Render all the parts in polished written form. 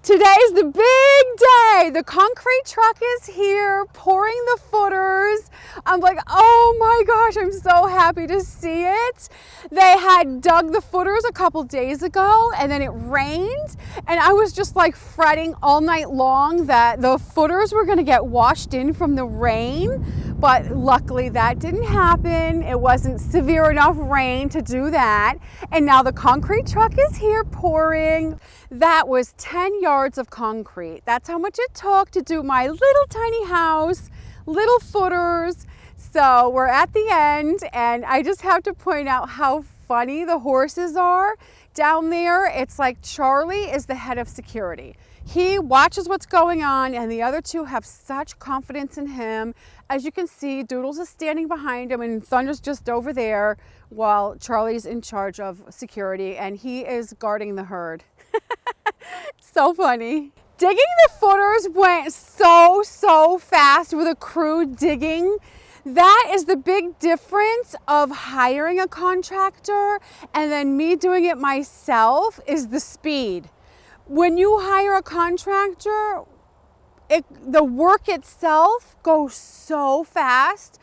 Today's the big day. The concrete truck is here pouring the footers. I'm like, oh my gosh, I'm so happy to see it. They had dug the footers a couple days ago and then it rained and I was just like fretting all night long that the footers were gonna get washed in from the rain. But luckily that didn't happen. It wasn't severe enough rain to do that. And now the concrete truck is here pouring. That was 10 yards of concrete. That's how much it took to do my little tiny house, little footers. So we're at the end and I just have to point out how funny the horses are down there. It's like Charlie is the head of security. He watches what's going on and the other two have such confidence in him. As you can see, Doodles is standing behind him and Thunder's just over there while Charlie's in charge of security and he is guarding the herd. So funny. Digging the footers went so fast with a crew digging. That is the big difference of hiring a contractor and then me doing it myself is the speed. When you hire a contractor, the work itself goes so fast.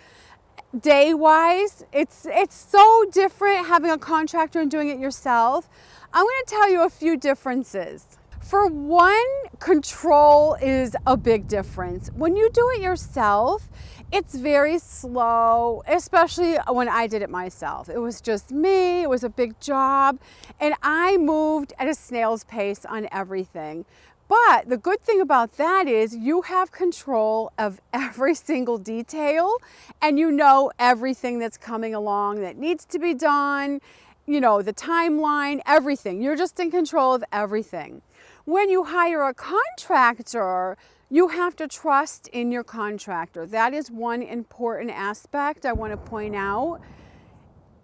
Day-wise, it's so different having a contractor and doing it yourself. I'm going to tell you a few differences. For one, control is a big difference. When you do it yourself, it's very slow, especially when I did it myself. It was just me, it was a big job, and I moved at a snail's pace on everything. But the good thing about that is you have control of every single detail and you know everything that's coming along that needs to be done, you know, the timeline, everything. You're just in control of everything. When you hire a contractor, you have to trust in your contractor. That is one important aspect I want to point out.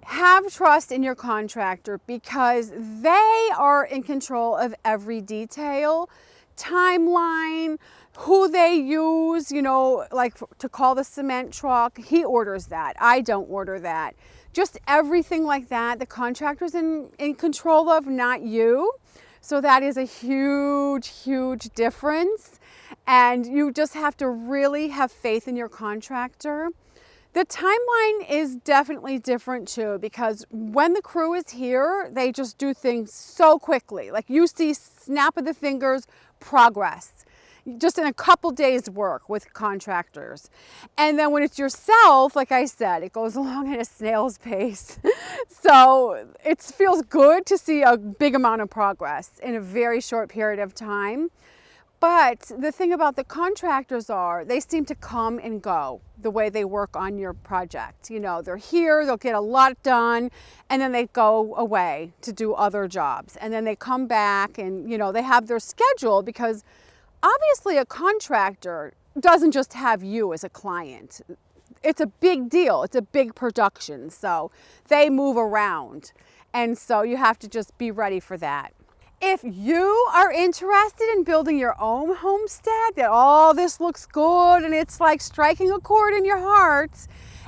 Have trust in your contractor because they are in control of every detail, timeline, who they use, you know, like to call the cement truck. He orders that. I don't order that. Just everything like that, the contractor's in control of, not you. So that is a huge difference. And you just have to really have faith in your contractor. The timeline is definitely different too, because when the crew is here, they just do things so quickly. Like you see snap of the fingers progress. Just in a couple days work with contractors. And then when it's yourself, like I said, it goes along at a snail's pace. So it feels good to see a big amount of progress in a very short period of time. But the thing about the contractors are, they seem to come and go the way they work on your project. You know, they're here, they'll get a lot done, and then they go away to do other jobs. And then they come back and, you know, they have their schedule because obviously a contractor doesn't just have you as a client. It's a big deal. It's a big production. So they move around. And so you have to just be ready for that. If you are interested in building your own homestead, that all this looks good and it's like striking a chord in your heart,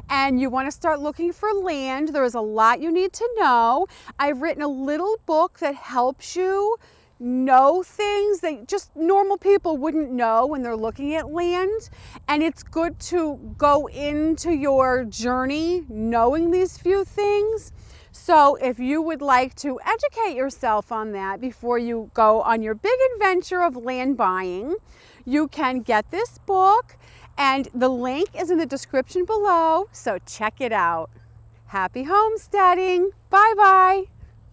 and you want to start looking for land, there is a lot you need to know. I've written a little book that helps you know things that just normal people wouldn't know when they're looking at land. And it's good to go into your journey knowing these few things. So if you would like to educate yourself on that before you go on your big adventure of land buying, you can get this book and the link is in the description below. So check it out. Happy homesteading. Bye-bye.